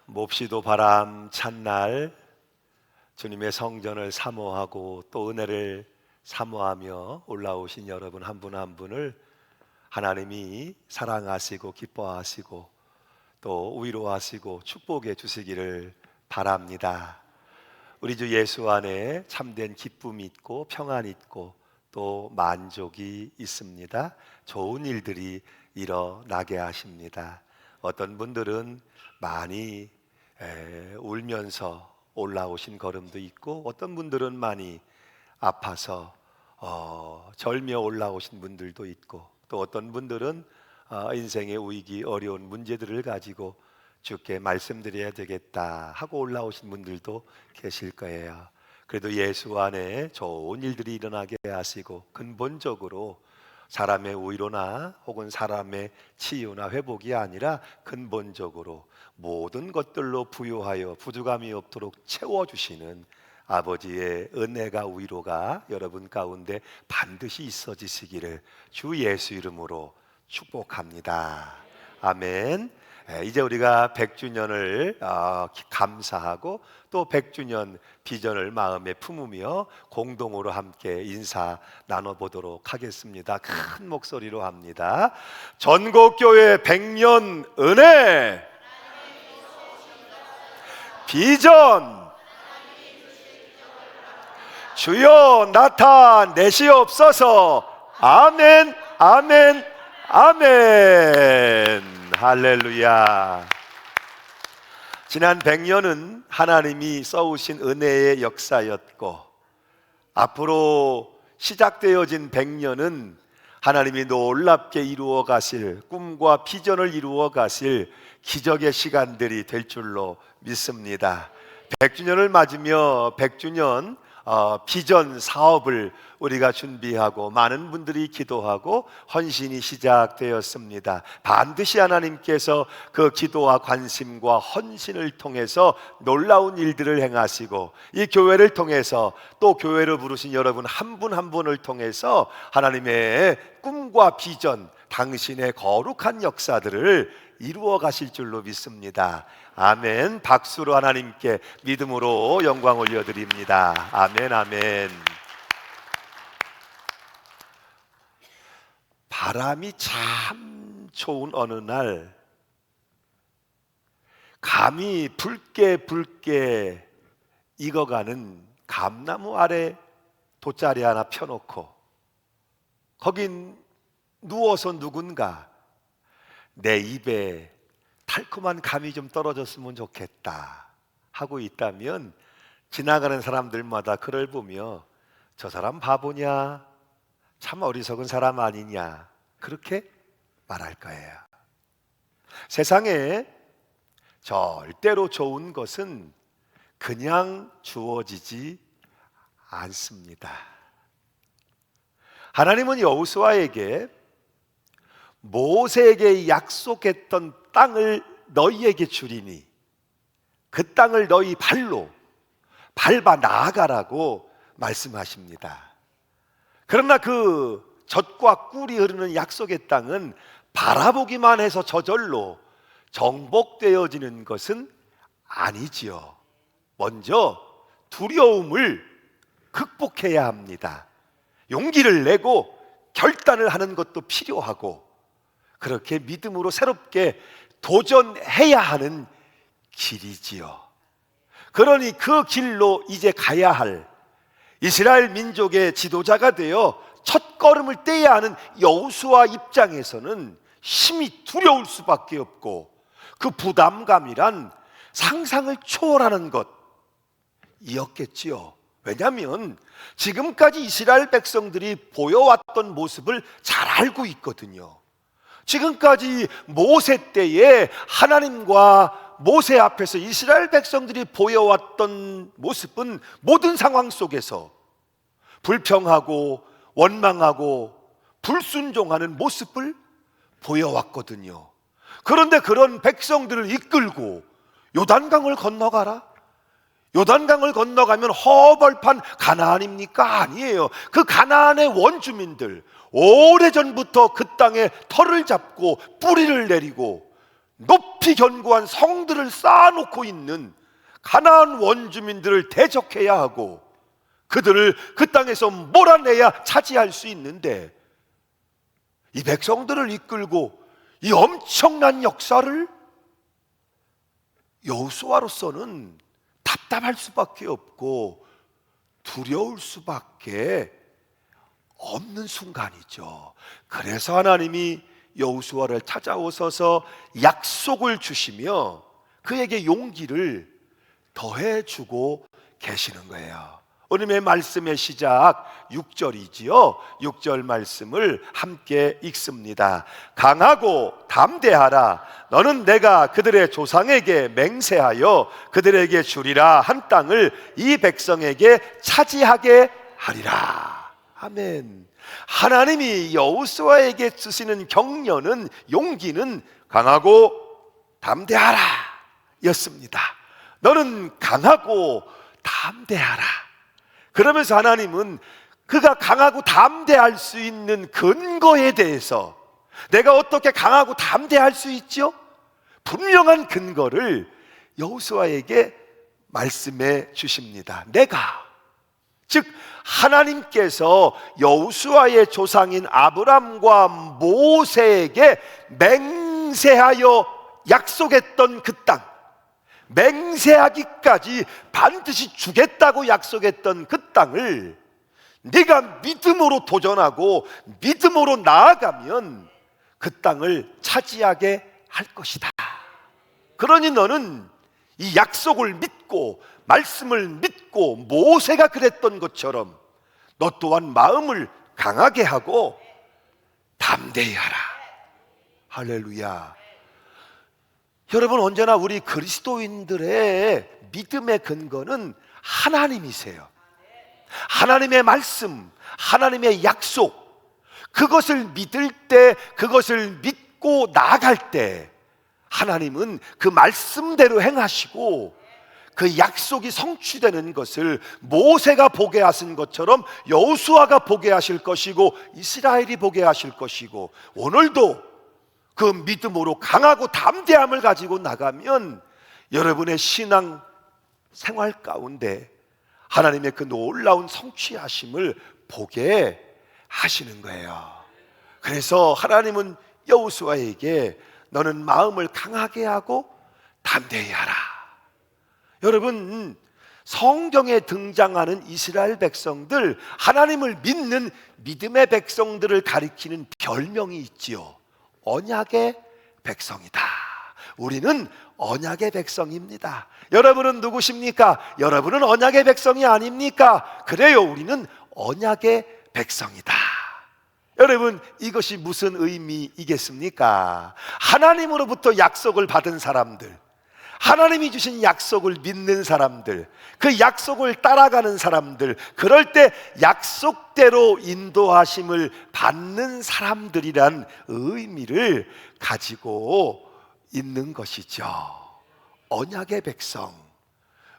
몹시도 바람 찬 날 주님의 성전을 사모하고 또 은혜를 사모하며 올라오신 여러분 한 분 한 분을 하나님이 사랑하시고 기뻐하시고 또 위로하시고 축복해 주시기를 바랍니다. 우리 주 예수 안에 참된 기쁨이 있고 평안이 있고 또 만족이 있습니다. 좋은 일들이 일어나게 하십니다. 어떤 분들은 많이 울면서 올라오신 걸음도 있고, 어떤 분들은 많이 아파서 절며 올라오신 분들도 있고, 또 어떤 분들은 인생의 위기, 어려운 문제들을 가지고 주께 말씀드려야 되겠다 하고 올라오신 분들도 계실 거예요. 그래도 예수 안에 좋은 일들이 일어나게 하시고, 근본적으로 사람의 위로나 혹은 사람의 치유나 회복이 아니라 근본적으로 모든 것들로 부유하여 부족함이 없도록 채워주시는 아버지의 은혜가 위로가 여러분 가운데 반드시 있어지시기를 주 예수 이름으로 축복합니다. 아멘. 이제 우리가 100주년을 감사하고 또 100주년 비전을 마음에 품으며 공동으로 함께 인사 나눠보도록 하겠습니다. 큰 목소리로 합니다. 전국교회 100년 은혜 비전 주여 나타내시옵소서. 아멘 아멘 아멘. 할렐루야. 지난 100년은 하나님이 써오신 은혜의 역사였고, 앞으로 시작되어진 100년은 하나님이 놀랍게 이루어 가실 꿈과 비전을 이루어 가실 기적의 시간들이 될 줄로 믿습니다. 100주년을 맞으며 100주년 비전 사업을 우리가 준비하고 많은 분들이 기도하고 헌신이 시작되었습니다. 반드시 하나님께서 그 기도와 관심과 헌신을 통해서 놀라운 일들을 행하시고, 이 교회를 통해서 또 교회로 부르신 여러분 한 분 한 분을 통해서 하나님의 꿈과 비전, 당신의 거룩한 역사들을 이루어 가실 줄로 믿습니다. 아멘. 박수로 하나님께 믿음으로 영광 올려드립니다. 아멘 아멘. 바람이 참 좋은 어느 날, 감이 붉게 익어가는 감나무 아래 돗자리 하나 펴놓고 거긴 누워서 누군가 내 입에 달콤한 감이 좀 떨어졌으면 좋겠다 하고 있다면, 지나가는 사람들마다 그를 보며 저 사람 바보냐, 참 어리석은 사람 아니냐, 그렇게 말할 거예요. 세상에 절대로 좋은 것은 그냥 주어지지 않습니다. 하나님은 여호수아에게 모세에게 약속했던 땅을 너희에게 주리니 그 땅을 너희 발로 밟아 나아가라고 말씀하십니다. 그러나 그 젖과 꿀이 흐르는 약속의 땅은 바라보기만 해서 저절로 정복되어지는 것은 아니지요. 먼저 두려움을 극복해야 합니다. 용기를 내고 결단을 하는 것도 필요하고, 그렇게 믿음으로 새롭게 도전해야 하는 길이지요. 그러니 그 길로 이제 가야 할 이스라엘 민족의 지도자가 되어 첫 걸음을 떼야 하는 여호수아 입장에서는 심히 두려울 수밖에 없고, 그 부담감이란 상상을 초월하는 것이었겠지요. 왜냐하면 지금까지 이스라엘 백성들이 보여왔던 모습을 잘 알고 있거든요. 지금까지 모세 때에 하나님과 모세 앞에서 이스라엘 백성들이 보여왔던 모습은 모든 상황 속에서 불평하고 원망하고 불순종하는 모습을 보여왔거든요. 그런데 그런 백성들을 이끌고 요단강을 건너가라, 요단강을 건너가면 허벌판 가나안입니까? 아니에요. 그 가나안의 원주민들, 오래전부터 그 땅에 터를 잡고 뿌리를 내리고 높이 견고한 성들을 쌓아놓고 있는 가나안 원주민들을 대적해야 하고 그들을 그 땅에서 몰아내야 차지할 수 있는데, 이 백성들을 이끌고 이 엄청난 역사를 여호수아로서는 답답할 수밖에 없고 두려울 수밖에 없는 순간이죠. 그래서 하나님이 여호수아를 찾아오셔서 약속을 주시며 그에게 용기를 더해주고 계시는 거예요. 오늘의 말씀의 시작 6절이지요. 6절 말씀을 함께 읽습니다. 강하고 담대하라. 너는 내가 그들의 조상에게 맹세하여 그들에게 주리라 한 땅을 이 백성에게 차지하게 하리라. 아멘. 하나님이 여호수아에게 주시는 격려는, 용기는 강하고 담대하라 였습니다. 너는 강하고 담대하라. 그러면서 하나님은 그가 강하고 담대할 수 있는 근거에 대해서, 내가 어떻게 강하고 담대할 수 있죠? 분명한 근거를 여호수아에게 말씀해 주십니다. 내가, 즉 하나님께서 여호수아의 조상인 아브람과 모세에게 맹세하여 약속했던 그 땅, 맹세하기까지 반드시 주겠다고 약속했던 그 땅을 네가 믿음으로 도전하고 믿음으로 나아가면 그 땅을 차지하게 할 것이다. 그러니 너는 이 약속을 믿고 말씀을 믿고 모세가 그랬던 것처럼 너 또한 마음을 강하게 하고 담대히 하라. 할렐루야. 여러분, 언제나 우리 그리스도인들의 믿음의 근거는 하나님이세요. 하나님의 말씀, 하나님의 약속, 그것을 믿을 때, 그것을 믿고 나아갈 때 하나님은 그 말씀대로 행하시고 그 약속이 성취되는 것을 모세가 보게 하신 것처럼 여호수아가 보게 하실 것이고 이스라엘이 보게 하실 것이고, 오늘도 그 믿음으로 강하고 담대함을 가지고 나가면 여러분의 신앙 생활 가운데 하나님의 그 놀라운 성취하심을 보게 하시는 거예요. 그래서 하나님은 여호수아에게 너는 마음을 강하게 하고 담대히 하라. 여러분, 성경에 등장하는 이스라엘 백성들, 하나님을 믿는 믿음의 백성들을 가리키는 별명이 있지요. 언약의 백성이다. 우리는 언약의 백성입니다. 여러분은 누구십니까? 여러분은 언약의 백성이 아닙니까? 그래요, 우리는 언약의 백성이다. 여러분, 이것이 무슨 의미이겠습니까? 하나님으로부터 약속을 받은 사람들, 하나님이 주신 약속을 믿는 사람들, 그 약속을 따라가는 사람들, 그럴 때 약속대로 인도하심을 받는 사람들이란 의미를 가지고 있는 것이죠. 언약의 백성.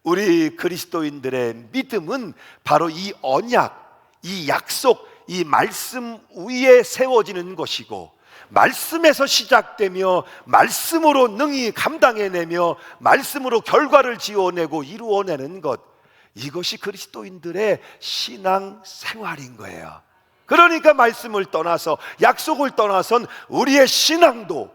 우리 그리스도인들의 믿음은 바로 이 언약, 이 약속, 이 말씀 위에 세워지는 것이고, 말씀에서 시작되며 말씀으로 능히 감당해내며 말씀으로 결과를 지어내고 이루어내는 것, 이것이 그리스도인들의 신앙 생활인 거예요. 그러니까 말씀을 떠나서, 약속을 떠나선 우리의 신앙도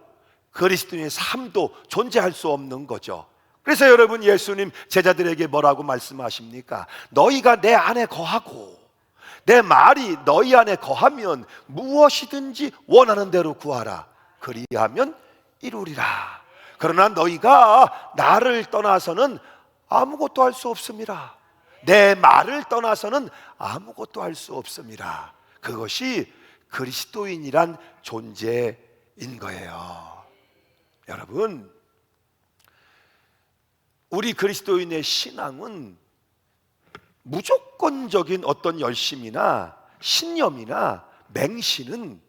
그리스도인의 삶도 존재할 수 없는 거죠. 그래서 여러분, 예수님 제자들에게 뭐라고 말씀하십니까? 너희가 내 안에 거하고 내 말이 너희 안에 거하면 무엇이든지 원하는 대로 구하라. 그리하면 이루리라. 그러나 너희가 나를 떠나서는 아무것도 할 수 없습니다. 내 말을 떠나서는 아무것도 할 수 없습니다. 그것이 그리스도인이란 존재인 거예요. 여러분, 우리 그리스도인의 신앙은 무조건적인 어떤 열심이나 신념이나 맹신은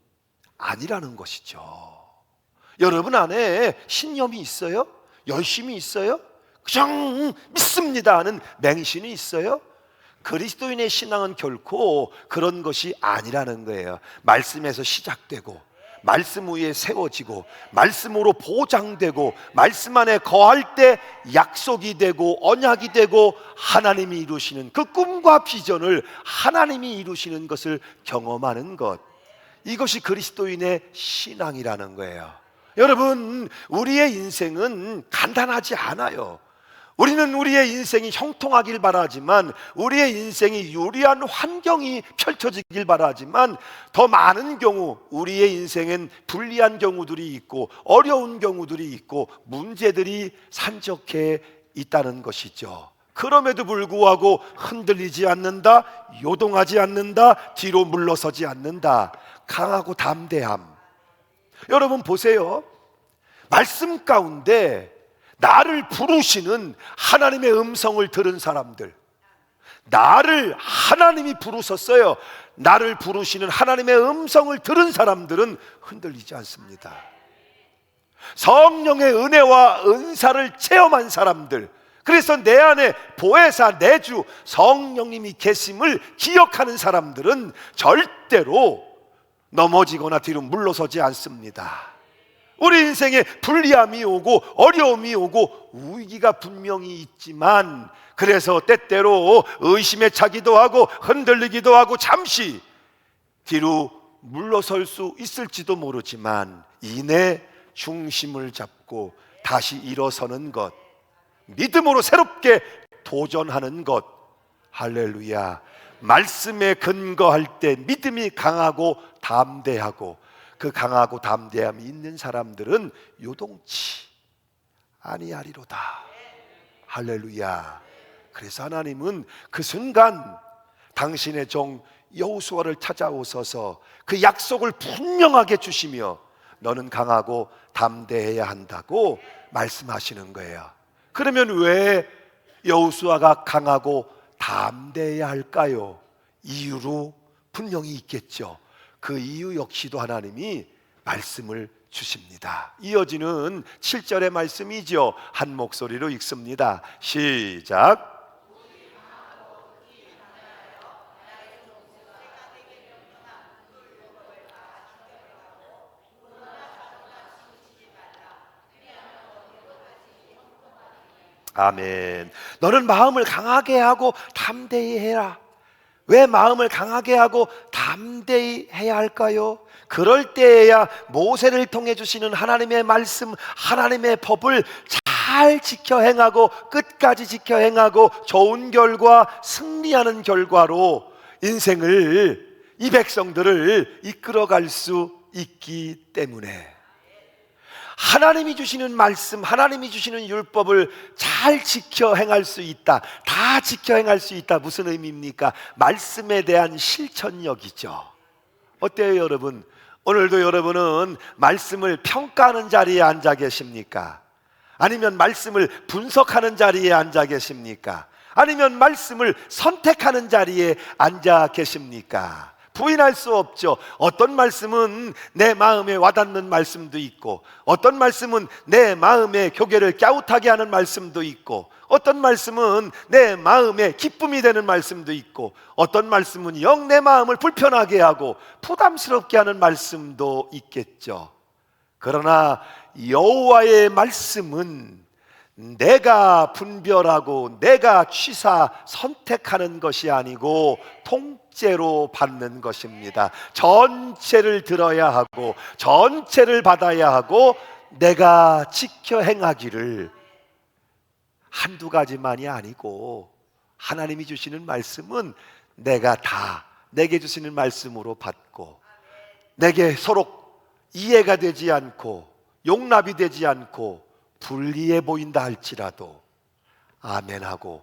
아니라는 것이죠. 여러분 안에 신념이 있어요? 열심이 있어요? 그냥 믿습니다 하는 맹신이 있어요? 그리스도인의 신앙은 결코 그런 것이 아니라는 거예요. 말씀에서 시작되고 말씀 위에 세워지고 말씀으로 보장되고 말씀 안에 거할 때 약속이 되고 언약이 되고 하나님이 이루시는 그 꿈과 비전을 하나님이 이루시는 것을 경험하는 것, 이것이 그리스도인의 신앙이라는 거예요. 여러분, 우리의 인생은 간단하지 않아요. 우리는 우리의 인생이 형통하길 바라지만, 우리의 인생이 유리한 환경이 펼쳐지길 바라지만, 더 많은 경우 우리의 인생엔 불리한 경우들이 있고 어려운 경우들이 있고 문제들이 산적해 있다는 것이죠. 그럼에도 불구하고 흔들리지 않는다, 요동하지 않는다, 뒤로 물러서지 않는다. 강하고 담대함. 여러분 보세요. 말씀 가운데 나를 부르시는 하나님의 음성을 들은 사람들, 나를 하나님이 부르셨어요. 나를 부르시는 하나님의 음성을 들은 사람들은 흔들리지 않습니다. 성령의 은혜와 은사를 체험한 사람들, 그래서 내 안에 보혜사 내주 성령님이 계심을 기억하는 사람들은 절대로 넘어지거나 뒤로 물러서지 않습니다. 우리 인생에 불리함이 오고 어려움이 오고 위기가 분명히 있지만, 그래서 때때로 의심에 차기도 하고 흔들리기도 하고 잠시 뒤로 물러설 수 있을지도 모르지만, 이내 중심을 잡고 다시 일어서는 것, 믿음으로 새롭게 도전하는 것. 할렐루야. 말씀에 근거할 때 믿음이 강하고 담대하고, 그 강하고 담대함이 있는 사람들은 요동치 아니하리로다. 할렐루야. 그래서 하나님은 그 순간 당신의 종 여호수아를 찾아오셔서 그 약속을 분명하게 주시며 너는 강하고 담대해야 한다고 말씀하시는 거예요. 그러면 왜 여호수아가 강하고 담대해야 할까요? 이유로 분명히 있겠죠. 그 이유 역시도 하나님이 말씀을 주십니다. 이어지는 7절의 말씀이죠. 한 목소리로 읽습니다. 시작. 아멘. 너는 마음을 강하게 하고 담대히 해라. 왜 마음을 강하게 하고 담대히 해야 할까요? 그럴 때에야 모세를 통해 주시는 하나님의 말씀, 하나님의 법을 잘 지켜 행하고 끝까지 지켜 행하고 좋은 결과, 승리하는 결과로 인생을, 이 백성들을 이끌어갈 수 있기 때문에, 하나님이 주시는 말씀, 하나님이 주시는 율법을 잘 지켜 행할 수 있다, 다 지켜 행할 수 있다. 무슨 의미입니까? 말씀에 대한 실천력이죠. 어때요 여러분? 오늘도 여러분은 말씀을 평가하는 자리에 앉아 계십니까? 아니면 말씀을 분석하는 자리에 앉아 계십니까? 아니면 말씀을 선택하는 자리에 앉아 계십니까? 부인할 수 없죠. 어떤 말씀은 내 마음에 와닿는 말씀도 있고, 어떤 말씀은 내 마음의 교계를 갸웃하게 하는 말씀도 있고, 어떤 말씀은 내 마음에 기쁨이 되는 말씀도 있고, 어떤 말씀은 영 내 마음을 불편하게 하고 부담스럽게 하는 말씀도 있겠죠. 그러나 여호와의 말씀은 내가 분별하고 내가 취사 선택하는 것이 아니고 통째로 받는 것입니다. 전체를 들어야 하고 전체를 받아야 하고 내가 지켜 행하기를, 한두 가지만이 아니고 하나님이 주시는 말씀은 내가 다 내게 주시는 말씀으로 받고, 내게 서로 이해가 되지 않고 용납이 되지 않고 불리해 보인다 할지라도 아멘하고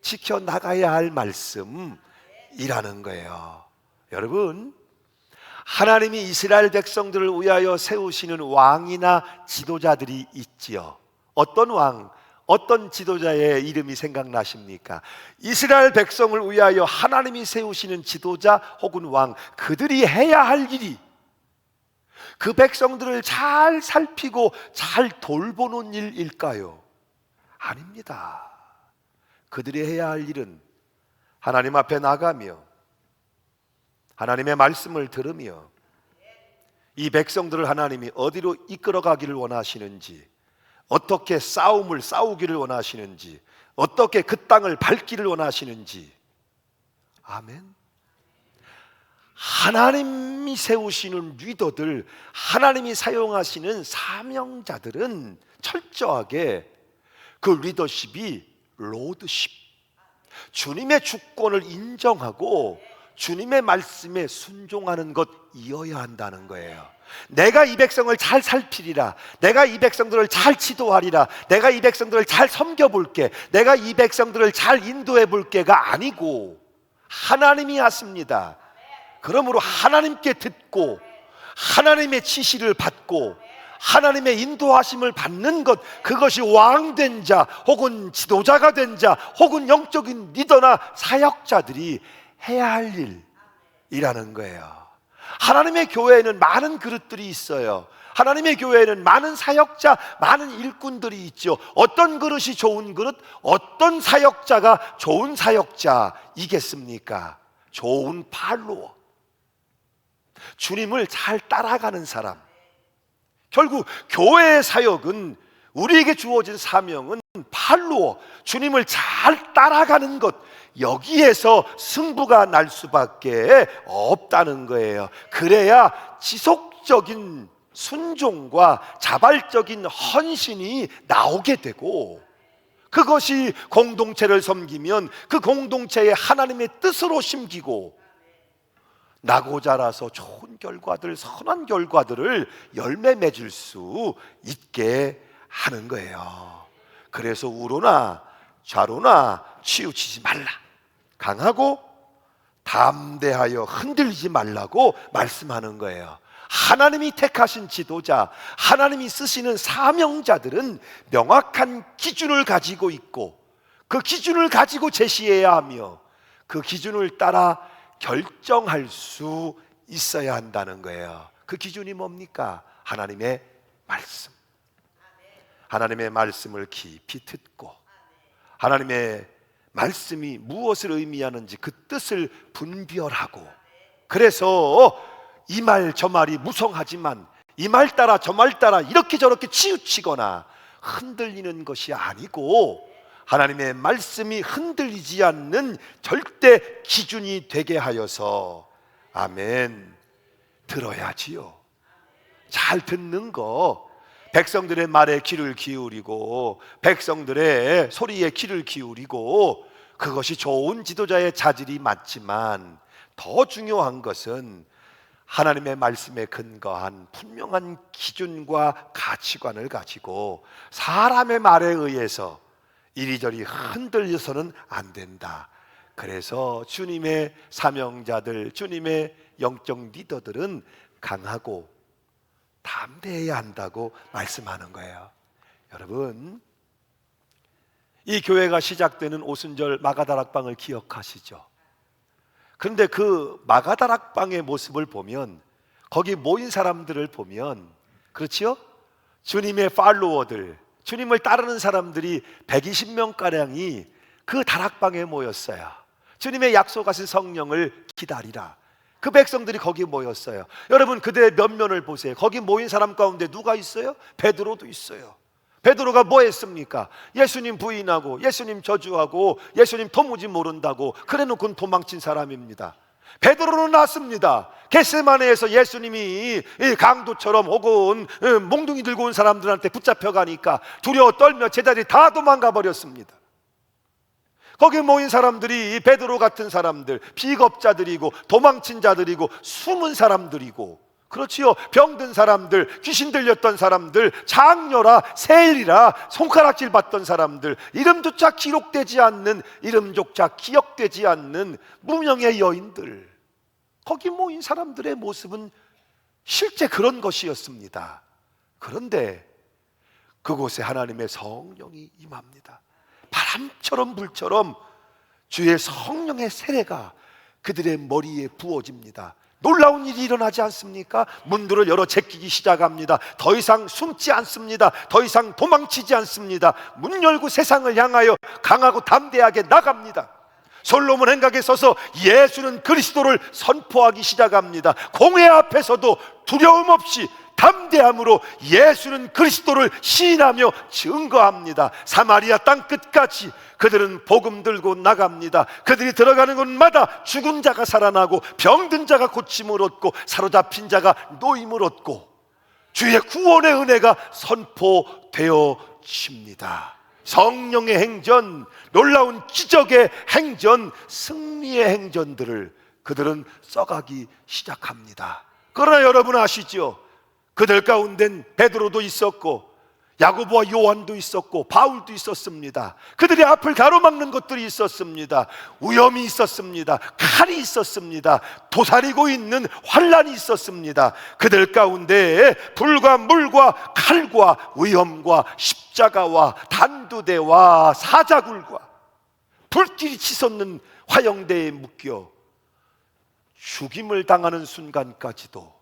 지켜나가야 할 말씀이라는 거예요. 여러분, 하나님이 이스라엘 백성들을 위하여 세우시는 왕이나 지도자들이 있지요. 어떤 왕, 어떤 지도자의 이름이 생각나십니까? 이스라엘 백성을 위하여 하나님이 세우시는 지도자 혹은 왕, 그들이 해야 할 일이 그 백성들을 잘 살피고 잘 돌보는 일일까요? 아닙니다. 그들이 해야 할 일은 하나님 앞에 나가며 하나님의 말씀을 들으며 이 백성들을 하나님이 어디로 이끌어가기를 원하시는지, 어떻게 싸우기를 원하시는지, 어떻게 그 땅을 밟기를 원하시는지. 아멘. 하나님이 세우시는 리더들, 하나님이 사용하시는 사명자들은 철저하게 그 리더십이 로드십, 주님의 주권을 인정하고 주님의 말씀에 순종하는 것이어야 한다는 거예요. 내가 이 백성을 잘 살피리라, 내가 이 백성들을 잘 지도하리라, 내가 이 백성들을 잘 섬겨볼게, 내가 이 백성들을 잘 인도해볼게가 아니고 하나님이 하십니다. 그러므로 하나님께 듣고 하나님의 지시를 받고 하나님의 인도하심을 받는 것, 그것이 왕된 자 혹은 지도자가 된 자 혹은 영적인 리더나 사역자들이 해야 할 일이라는 거예요. 하나님의 교회에는 많은 그릇들이 있어요. 하나님의 교회에는 많은 사역자, 많은 일꾼들이 있죠. 어떤 그릇이 좋은 그릇, 어떤 사역자가 좋은 사역자이겠습니까? 좋은 팔로워, 주님을 잘 따라가는 사람. 결국 교회의 사역은, 우리에게 주어진 사명은 팔로워, 주님을 잘 따라가는 것, 여기에서 승부가 날 수밖에 없다는 거예요. 그래야 지속적인 순종과 자발적인 헌신이 나오게 되고, 그것이 공동체를 섬기면 그 공동체에 하나님의 뜻으로 심기고, 나고 자라서 좋은 결과들, 선한 결과들을 열매 맺을 수 있게 하는 거예요. 그래서 우로나 좌로나 치우치지 말라, 강하고 담대하여 흔들리지 말라고 말씀하는 거예요. 하나님이 택하신 지도자, 하나님이 쓰시는 사명자들은 명확한 기준을 가지고 있고, 그 기준을 가지고 제시해야 하며 그 기준을 따라 결정할 수 있어야 한다는 거예요. 그 기준이 뭡니까? 하나님의 말씀. 하나님의 말씀을 깊이 듣고 하나님의 말씀이 무엇을 의미하는지 그 뜻을 분별하고, 그래서 이 말 저 말이 무성하지만 이 말 따라 저 말 따라 이렇게 저렇게 치우치거나 흔들리는 것이 아니고, 하나님의 말씀이 흔들리지 않는 절대 기준이 되게 하여서, 아멘, 들어야지요. 잘 듣는 거, 백성들의 말에 귀를 기울이고 백성들의 소리에 귀를 기울이고, 그것이 좋은 지도자의 자질이 맞지만 더 중요한 것은 하나님의 말씀에 근거한 분명한 기준과 가치관을 가지고 사람의 말에 의해서 이리저리 흔들려서는 안 된다. 그래서 주님의 사명자들, 주님의 영적 리더들은 강하고 담대해야 한다고 말씀하는 거예요. 여러분, 이 교회가 시작되는 오순절 마가다락방을 기억하시죠? 그런데 그 마가다락방의 모습을 보면, 거기 모인 사람들을 보면, 그렇지요? 주님의 팔로워들, 주님을 따르는 사람들이 120명가량이 그 다락방에 모였어요. 주님의 약속하신 성령을 기다리라. 그 백성들이 거기 모였어요. 여러분, 그들의 면면을 보세요. 거기 모인 사람 가운데 누가 있어요? 베드로도 있어요. 베드로가 뭐 했습니까? 예수님 부인하고 예수님 저주하고 예수님 도무지 모른다고 그래놓고는 도망친 사람입니다. 베드로는 났습니다. 겟세마네에서 예수님이 강도처럼 혹은 몽둥이 들고 온 사람들한테 붙잡혀가니까 두려워 떨며 제자들이 다 도망가 버렸습니다. 거기 모인 사람들이 베드로 같은 사람들, 비겁자들이고 도망친 자들이고 숨은 사람들이고, 그렇지요, 병든 사람들, 귀신 들렸던 사람들, 장녀라 세일이라 손가락질 받던 사람들, 이름조차 기록되지 않는, 이름조차 기억되지 않는 무명의 여인들, 거기 모인 사람들의 모습은 실제 그런 것이었습니다. 그런데 그곳에 하나님의 성령이 임합니다. 바람처럼 불처럼 주의 성령의 세례가 그들의 머리에 부어집니다. 놀라운 일이 일어나지 않습니까? 문들을 열어 제끼기 시작합니다. 더 이상 숨지 않습니다. 더 이상 도망치지 않습니다. 문 열고 세상을 향하여 강하고 담대하게 나갑니다. 솔로몬 행각에 서서 예수는 그리스도를 선포하기 시작합니다. 공회 앞에서도 두려움 없이 담대함으로 예수는 그리스도를 시인하며 증거합니다. 사마리아 땅 끝까지 그들은 복음 들고 나갑니다. 그들이 들어가는 곳마다 죽은 자가 살아나고 병든 자가 고침을 얻고 사로잡힌 자가 노임을 얻고 주의 구원의 은혜가 선포되어집니다. 성령의 행전, 놀라운 기적의 행전, 승리의 행전들을 그들은 써가기 시작합니다. 그러나 여러분 아시죠? 그들 가운데는 베드로도 있었고 야고보와 요한도 있었고 바울도 있었습니다. 그들의 앞을 가로막는 것들이 있었습니다. 위험이 있었습니다. 칼이 있었습니다. 도사리고 있는 환란이 있었습니다. 그들 가운데 불과 물과 칼과 위험과 십자가와 단두대와 사자굴과 불길이 치솟는 화영대에 묶여 죽임을 당하는 순간까지도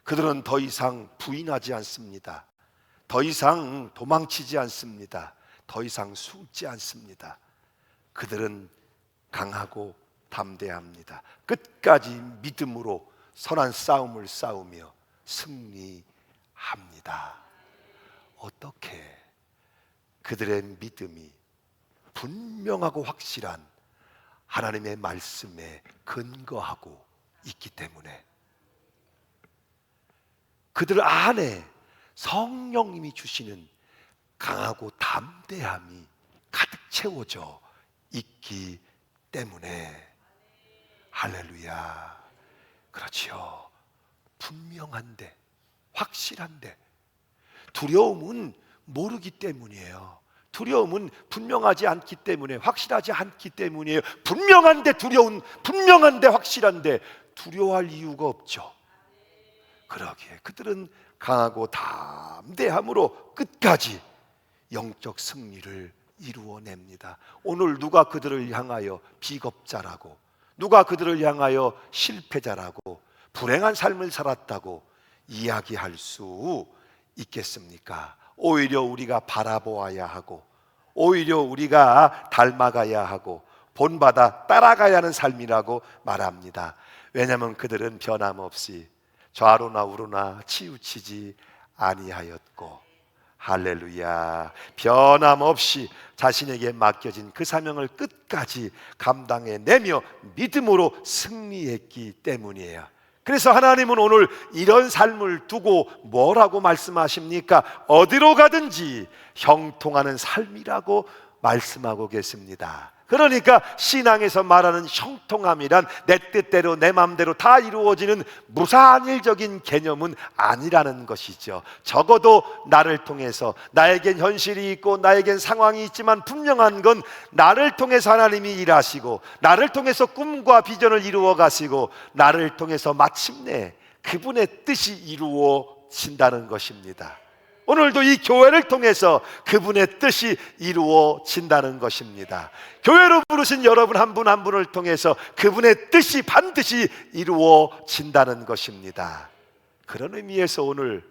그들은 더 이상 부인하지 않습니다. 더 이상 도망치지 않습니다. 더 이상 숨지 않습니다. 그들은 강하고 담대합니다. 끝까지 믿음으로 선한 싸움을 싸우며 승리합니다. 어떻게? 그들의 믿음이 분명하고 확실한 하나님의 말씀에 근거하고 있기 때문에, 그들 안에 성령님이 주시는 강하고 담대함이 가득 채워져 있기 때문에. 할렐루야. 그렇지요. 분명한데, 확실한데. 두려움은 모르기 때문이에요. 두려움은 분명하지 않기 때문에, 확실하지 않기 때문이에요. 분명한데 두려운, 분명한데 확실한데 두려워할 이유가 없죠. 그러기에 그들은 강하고 담대함으로 끝까지 영적 승리를 이루어냅니다. 오늘 누가 그들을 향하여 비겁자라고, 누가 그들을 향하여 실패자라고, 불행한 삶을 살았다고 이야기할 수 있겠습니까? 오히려 우리가 바라보아야 하고, 오히려 우리가 닮아가야 하고 본받아 따라가야 하는 삶이라고 말합니다. 왜냐하면 그들은 변함없이 좌로나 우로나 치우치지 아니하였고, 할렐루야, 변함없이 자신에게 맡겨진 그 사명을 끝까지 감당해내며 믿음으로 승리했기 때문이에요. 그래서 하나님은 오늘 이런 삶을 두고 뭐라고 말씀하십니까? 어디로 가든지 형통하는 삶이라고 말씀하고 계십니다. 그러니까 신앙에서 말하는 형통함이란 내 뜻대로 내 마음대로 다 이루어지는 무산일적인 개념은 아니라는 것이죠. 적어도 나를 통해서, 나에겐 현실이 있고 나에겐 상황이 있지만 분명한 건 나를 통해서 하나님이 일하시고, 나를 통해서 꿈과 비전을 이루어 가시고, 나를 통해서 마침내 그분의 뜻이 이루어진다는 것입니다. 오늘도 이 교회를 통해서 그분의 뜻이 이루어진다는 것입니다. 교회로 부르신 여러분 한 분 한 분을 통해서 그분의 뜻이 반드시 이루어진다는 것입니다. 그런 의미에서 오늘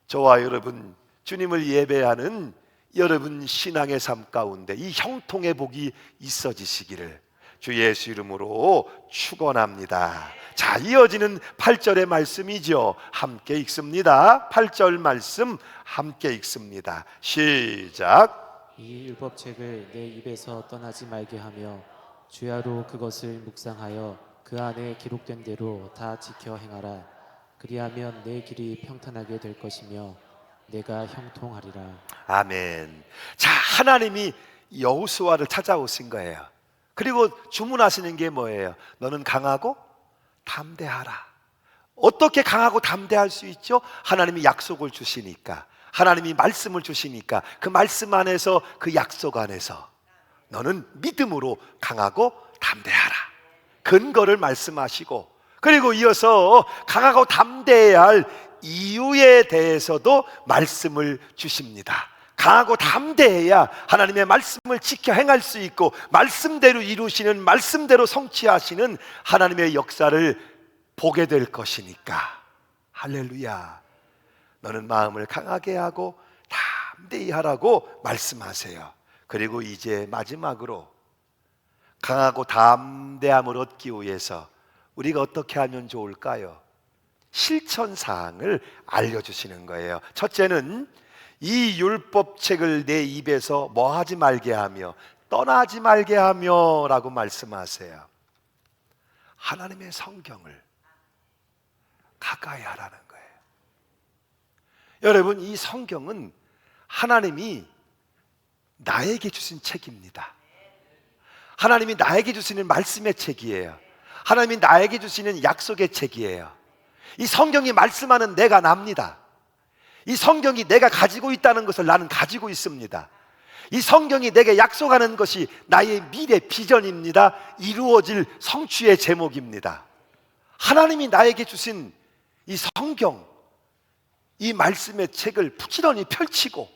저와 여러분, 주님을 예배하는 여러분 신앙의 삶 가운데 이 형통의 복이 있어지시기를 주 예수 이름으로 축원합니다. 자, 이어지는 8절의 말씀이죠. 함께 읽습니다. 8절 말씀 함께 읽습니다. 시작. 이 율법책을 내 입에서 떠나지 말게 하며 주야로 그것을 묵상하여 그 안에 기록된 대로 다 지켜 행하라. 그리하면 내 길이 평탄하게 될 것이며 내가 형통하리라. 아멘. 자, 하나님이 여호수아를 찾아오신 거예요. 그리고 주문하시는 게 뭐예요? 너는 강하고 담대하라. 어떻게 강하고 담대할 수 있죠? 하나님이 약속을 주시니까, 하나님이 말씀을 주시니까 그 말씀 안에서, 그 약속 안에서 너는 믿음으로 강하고 담대하라. 근거를 말씀하시고, 그리고 이어서 강하고 담대해야 할 이유에 대해서도 말씀을 주십니다. 강하고 담대해야 하나님의 말씀을 지켜 행할 수 있고, 말씀대로 이루시는, 말씀대로 성취하시는 하나님의 역사를 보게 될 것이니까. 할렐루야. 너는 마음을 강하게 하고 담대히 하라고 말씀하세요. 그리고 이제 마지막으로 강하고 담대함을 얻기 위해서 우리가 어떻게 하면 좋을까요? 실천사항을 알려주시는 거예요. 첫째는 이 율법책을 내 입에서 뭐 하지 말게 하며 떠나지 말게 하며 라고 말씀하세요. 하나님의 성경을 가까이 하라는 거예요. 여러분, 이 성경은 하나님이 나에게 주신 책입니다. 하나님이 나에게 주시는 말씀의 책이에요. 하나님이 나에게 주시는 약속의 책이에요. 이 성경이 말씀하는 내가 납니다. 이 성경이 내가 가지고 있다는 것을 나는 가지고 있습니다. 이 성경이 내게 약속하는 것이 나의 미래 비전입니다. 이루어질 성취의 제목입니다. 하나님이 나에게 주신 이 성경, 이 말씀의 책을 부지런히 펼치고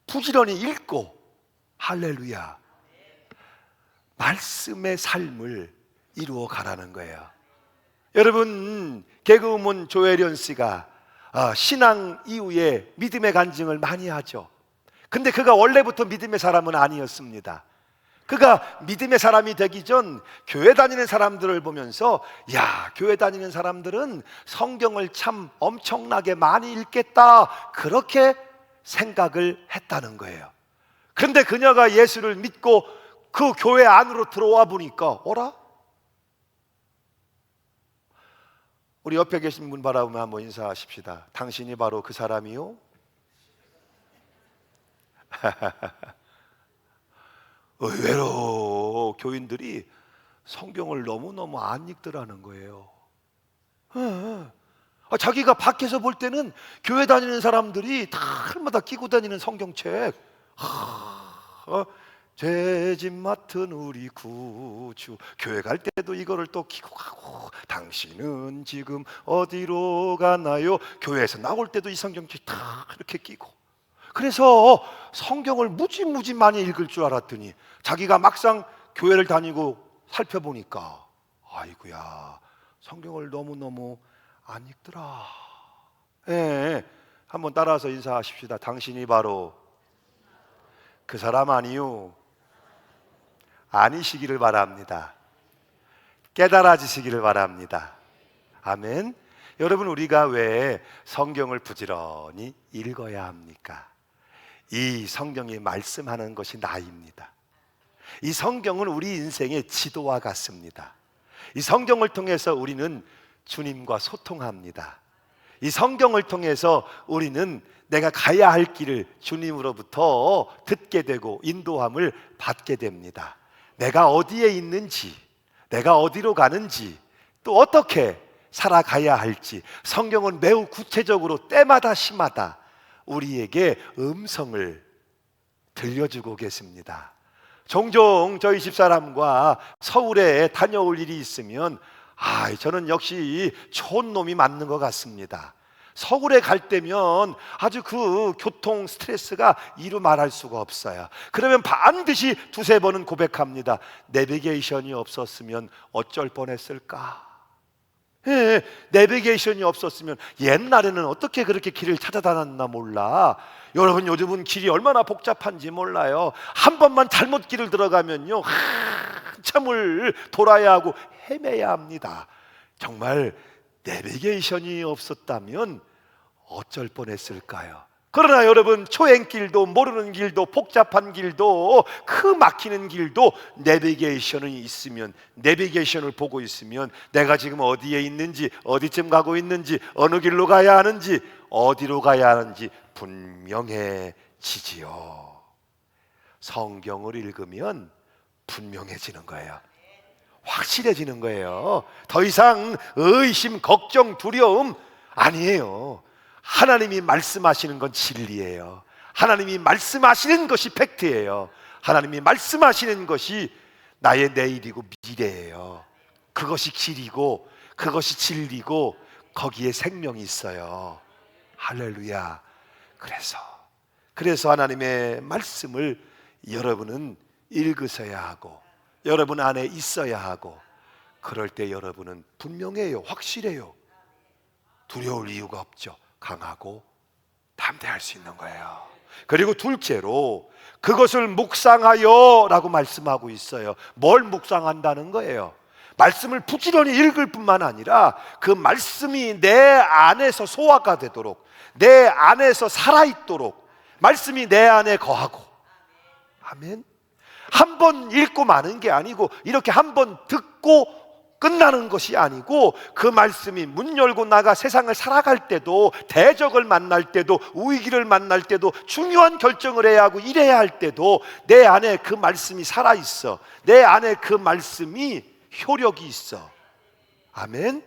부지런히 읽고, 할렐루야, 말씀의 삶을 이루어 가라는 거예요. 여러분, 개그우먼 조혜련 씨가 신앙 이후에 믿음의 간증을 많이 하죠. 근데 그가 원래부터 믿음의 사람은 아니었습니다. 그가 믿음의 사람이 되기 전 교회 다니는 사람들을 보면서, 야, 교회 다니는 사람들은 성경을 참 엄청나게 많이 읽겠다, 그렇게 생각을 했다는 거예요. 그런데 그녀가 예수를 믿고 그 교회 안으로 들어와 보니까, 어라? 우리 옆에 계신 분 바라보며 한번 인사하십시다. 당신이 바로 그 사람이요? 의외로 교인들이 성경을 너무너무 안 읽더라는 거예요. 자기가 밖에서 볼 때는 교회 다니는 사람들이 달마다 끼고 다니는 성경책, 죄짐 맡은 우리 구주, 교회 갈 때도 이거를 또 끼고 가고, 당신은 지금 어디로 가나요? 교회에서 나올 때도 이 성경책 다 이렇게 끼고. 그래서 성경을 무지 많이 읽을 줄 알았더니 자기가 막상 교회를 다니고 살펴보니까, 아이고야, 성경을 너무너무 안 읽더라. 예, 한번 따라서 인사하십시다. 당신이 바로 그 사람 아니요? 아니시기를 바랍니다. 깨달아지시기를 바랍니다. 아멘. 여러분, 우리가 왜 성경을 부지런히 읽어야 합니까? 이 성경이 말씀하는 것이 나입니다. 이 성경은 우리 인생의 지도와 같습니다. 이 성경을 통해서 우리는 주님과 소통합니다. 이 성경을 통해서 우리는 내가 가야 할 길을 주님으로부터 듣게 되고 인도함을 받게 됩니다. 내가 어디에 있는지, 내가 어디로 가는지, 또 어떻게 살아가야 할지 성경은 매우 구체적으로 때마다 시마다 우리에게 음성을 들려주고 계십니다. 종종 저희 집사람과 서울에 다녀올 일이 있으면, 저는 역시 촌놈이 맞는 것 같습니다. 서울에 갈 때면 아주 그 교통 스트레스가 이루 말할 수가 없어요. 그러면 반드시 두세 번은 고백합니다. 내비게이션이 없었으면 어쩔 뻔했을까? 예, 내비게이션이 없었으면 옛날에는 어떻게 그렇게 길을 찾아다녔나 몰라. 여러분, 요즘은 길이 얼마나 복잡한지 몰라요. 한 번만 잘못 길을 들어가면요, 한참을 돌아야 하고 헤매야 합니다. 정말 내비게이션이 없었다면 어쩔 뻔했을까요? 그러나 여러분, 초행길도 모르는 길도 복잡한 길도 그 막히는 길도 내비게이션이 있으면, 내비게이션을 보고 있으면 내가 지금 어디에 있는지, 어디쯤 가고 있는지, 어느 길로 가야 하는지, 어디로 가야 하는지 분명해지지요. 성경을 읽으면 분명해지는 거예요. 확실해지는 거예요. 더 이상 의심, 걱정, 두려움 아니에요. 하나님이 말씀하시는 건 진리예요. 하나님이 말씀하시는 것이 팩트예요. 하나님이 말씀하시는 것이 나의 내일이고 미래예요. 그것이 길이고 그것이 진리고 거기에 생명이 있어요. 할렐루야. 그래서 하나님의 말씀을 여러분은 읽으셔야 하고 여러분 안에 있어야 하고, 그럴 때 여러분은 분명해요. 확실해요. 두려울 이유가 없죠. 강하고 담대할 수 있는 거예요. 그리고 둘째로 그것을 묵상하여 라고 말씀하고 있어요. 뭘 묵상한다는 거예요? 말씀을 부지런히 읽을 뿐만 아니라 그 말씀이 내 안에서 소화가 되도록, 내 안에서 살아있도록 말씀이 내 안에 거하고. 아멘. 한 번 읽고 마는 게 아니고 이렇게 한 번 듣고 끝나는 것이 아니고 그 말씀이 문 열고 나가 세상을 살아갈 때도, 대적을 만날 때도, 위기를 만날 때도, 중요한 결정을 해야 하고 일해야 할 때도 내 안에 그 말씀이 살아있어. 내 안에 그 말씀이 효력이 있어. 아멘.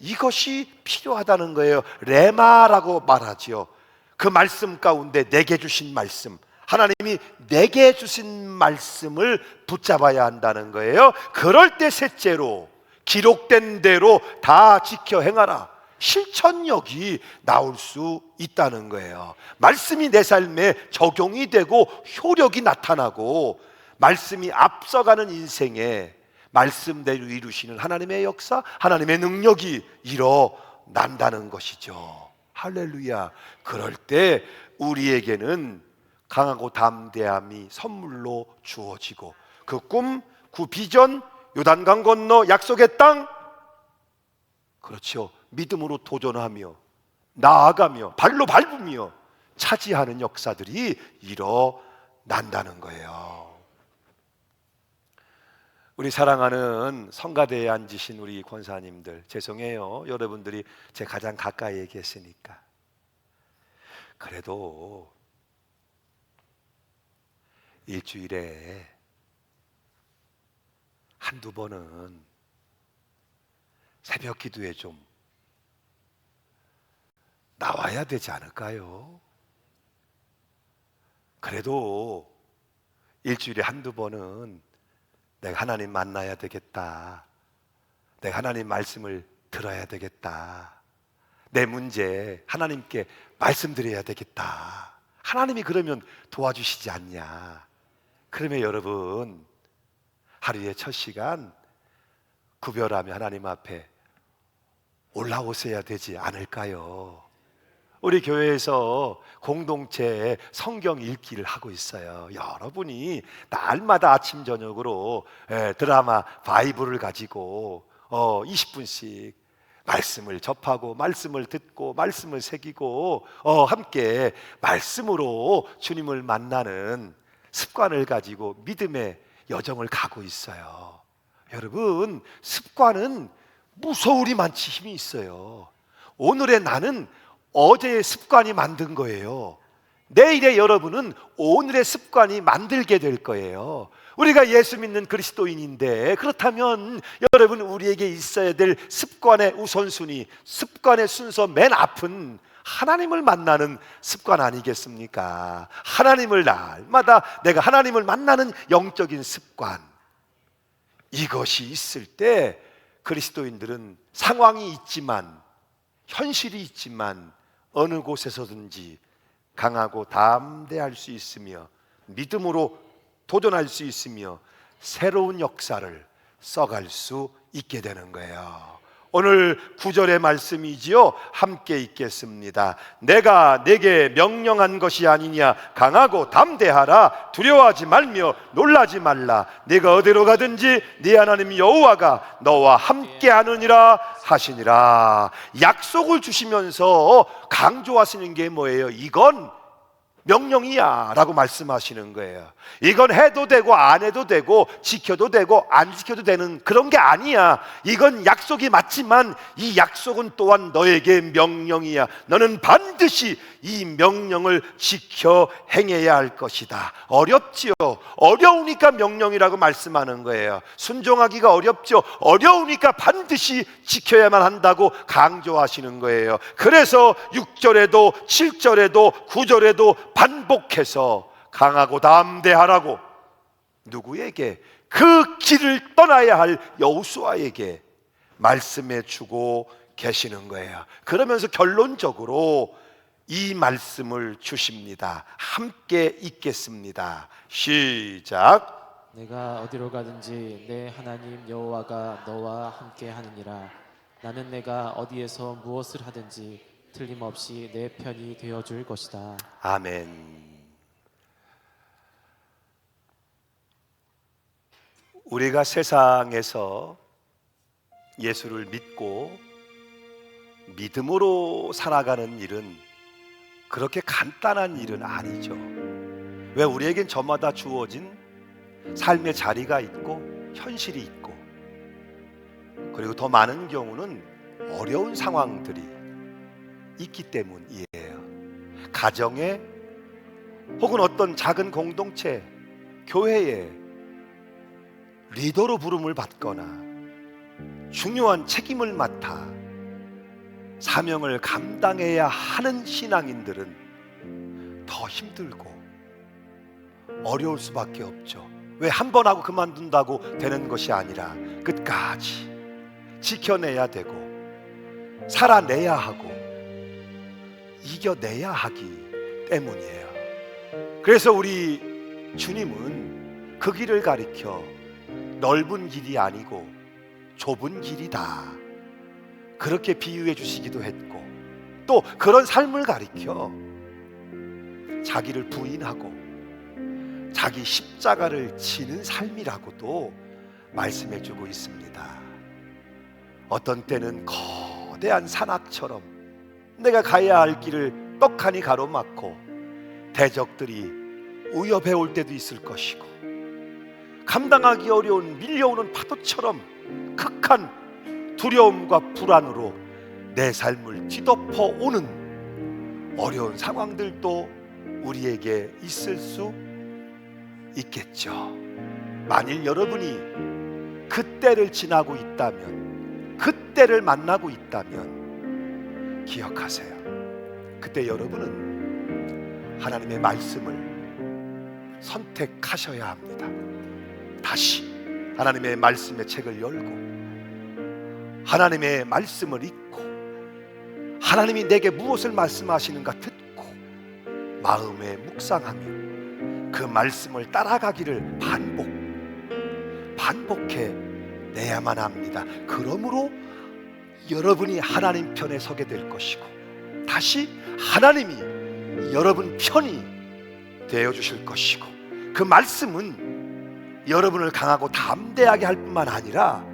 이것이 필요하다는 거예요. 레마라고 말하지요. 그 말씀 가운데 내게 주신 말씀, 하나님이 내게 주신 말씀을 붙잡아야 한다는 거예요. 그럴 때 셋째로 기록된 대로 다 지켜 행하라. 실천력이 나올 수 있다는 거예요. 말씀이 내 삶에 적용이 되고 효력이 나타나고 말씀이 앞서가는 인생에 말씀대로 이루시는 하나님의 역사, 하나님의 능력이 일어난다는 것이죠. 할렐루야. 그럴 때 우리에게는 강하고 담대함이 선물로 주어지고 그 꿈, 그 비전, 요단강 건너 약속의 땅, 그렇죠, 믿음으로 도전하며 나아가며 발로 밟으며 차지하는 역사들이 일어난다는 거예요. 우리 사랑하는 성가대에 앉으신 우리 권사님들, 죄송해요. 여러분들이 제 가장 가까이에 계시니까. 그래도 일주일에 한두 번은 새벽 기도에 좀 나와야 되지 않을까요? 그래도 일주일에 한두 번은 내가 하나님 만나야 되겠다, 내가 하나님 말씀을 들어야 되겠다, 내 문제 하나님께 말씀드려야 되겠다. 하나님이 그러면 도와주시지 않냐. 그러면 여러분 하루의 첫 시간 구별하며 하나님 앞에 올라오셔야 되지 않을까요? 우리 교회에서 공동체 성경 읽기를 하고 있어요. 여러분이 날마다 아침 저녁으로 드라마 바이블을 가지고 20분씩 말씀을 접하고 말씀을 듣고 말씀을 새기고 함께 말씀으로 주님을 만나는 습관을 가지고 믿음의 여정을 가고 있어요. 여러분, 습관은 무서울이 많지 힘이 있어요. 오늘의 나는 어제의 습관이 만든 거예요. 내일의 여러분은 오늘의 습관이 만들게 될 거예요. 우리가 예수 믿는 그리스도인인데, 그렇다면 여러분, 우리에게 있어야 될 습관의 우선순위, 습관의 순서 맨 앞은 하나님을 만나는 습관 아니겠습니까? 하나님을 날마다 내가 하나님을 만나는 영적인 습관, 이것이 있을 때 그리스도인들은 상황이 있지만, 현실이 있지만 어느 곳에서든지 강하고 담대할 수 있으며 믿음으로 도전할 수 있으며 새로운 역사를 써갈 수 있게 되는 거예요. 오늘 9절의 말씀이지요. 함께 읽겠습니다. 내가 내게 명령한 것이 아니냐. 강하고 담대하라. 두려워하지 말며 놀라지 말라. 네가 어디로 가든지 네 하나님 여호와가 너와 함께 하느니라 하시니라. 약속을 주시면서 강조하시는 게 뭐예요? 이건 명령이야 라고 말씀하시는 거예요. 이건 해도 되고 안 해도 되고 지켜도 되고 안 지켜도 되는 그런 게 아니야. 이건 약속이 맞지만 이 약속은 또한 너에게 명령이야. 너는 반드시 이 명령을 지켜 행해야 할 것이다. 어렵지요. 어려우니까 명령이라고 말씀하는 거예요. 순종하기가 어렵죠. 어려우니까 반드시 지켜야만 한다고 강조하시는 거예요. 그래서 6절에도 7절에도 9절에도 반복해서 강하고 담대하라고, 누구에게? 그 길을 떠나야 할 여호수아에게 말씀해 주고 계시는 거예요. 그러면서 결론적으로 이 말씀을 주십니다. 함께 읽겠습니다. 시작. 내가 어디로 가든지 내 하나님 여호와가 너와 함께 하느니라. 나는 내가 어디에서 무엇을 하든지 틀림없이 내 편이 되어줄 것이다. 아멘. 우리가 세상에서 예수를 믿고 믿음으로 살아가는 일은 그렇게 간단한 일은 아니죠. 왜? 우리에겐 저마다 주어진 삶의 자리가 있고 현실이 있고, 그리고 더 많은 경우는 어려운 상황들이 있기 때문이에요. 가정에, 혹은 어떤 작은 공동체, 교회에 리더로 부름을 받거나 중요한 책임을 맡아 사명을 감당해야 하는 신앙인들은 더 힘들고 어려울 수밖에 없죠. 왜? 한 번 하고 그만둔다고 되는 것이 아니라 끝까지 지켜내야 되고 살아내야 하고 이겨내야 하기 때문이에요. 그래서 우리 주님은 그 길을 가리켜 넓은 길이 아니고 좁은 길이다, 그렇게 비유해 주시기도 했고, 또 그런 삶을 가리켜 자기를 부인하고 자기 십자가를 지는 삶이라고도 말씀해 주고 있습니다. 어떤 때는 거대한 산악처럼 내가 가야 할 길을 떡하니 가로막고 대적들이 위협해 올 때도 있을 것이고, 감당하기 어려운 밀려오는 파도처럼 극한 두려움과 불안으로 내 삶을 뒤덮어 오는 어려운 상황들도 우리에게 있을 수 있겠죠. 만일 여러분이 그때를 지나고 있다면, 그때를 만나고 있다면 기억하세요. 그때 여러분은 하나님의 말씀을 선택하셔야 합니다. 다시 하나님의 말씀의 책을 열고 하나님의 말씀을 읽고 하나님이 내게 무엇을 말씀하시는가 듣고 마음에 묵상하며 그 말씀을 따라가기를 반복해 내야만 합니다. 그러므로 여러분이 하나님 편에 서게 될 것이고, 다시 하나님이 여러분 편이 되어 주실 것이고, 그 말씀은 여러분을 강하고 담대하게 할 뿐만 아니라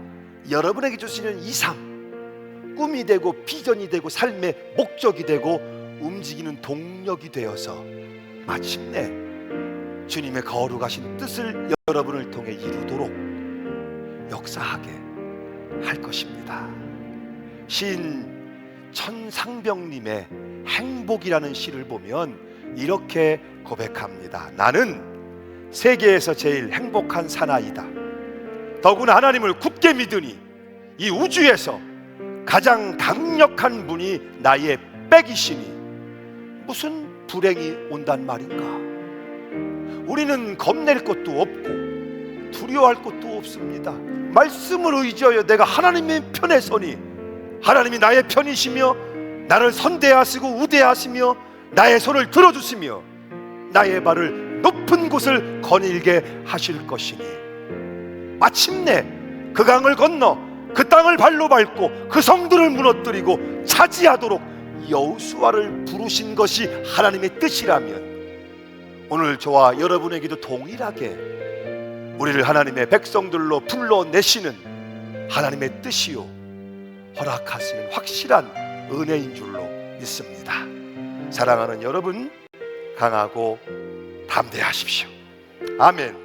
여러분에게 주시는 이 삶, 꿈이 되고 비전이 되고 삶의 목적이 되고 움직이는 동력이 되어서 마침내 주님의 거룩하신 뜻을 여러분을 통해 이루도록 역사하게 할 것입니다. 시인 천상병님의 행복이라는 시를 보면 이렇게 고백합니다. 나는 세계에서 제일 행복한 사나이다. 더구나 하나님을 굳게 믿으니 이 우주에서 가장 강력한 분이 나의 백이시니 무슨 불행이 온단 말인가. 우리는 겁낼 것도 없고 두려워할 것도 없습니다. 말씀을 의지하여 내가 하나님의 편에 서니 하나님이 나의 편이시며 나를 선대하시고 우대하시며 나의 손을 들어주시며 나의 발을 높은 곳을 거닐게 하실 것이니 마침내 그 강을 건너 그 땅을 발로 밟고 그 성들을 무너뜨리고 차지하도록 여호수아를 부르신 것이 하나님의 뜻이라면 오늘 저와 여러분에게도 동일하게 우리를 하나님의 백성들로 불러내시는 하나님의 뜻이요 허락하시는 확실한 은혜인 줄로 믿습니다. 사랑하는 여러분, 강하고 담대하십시오. 아멘.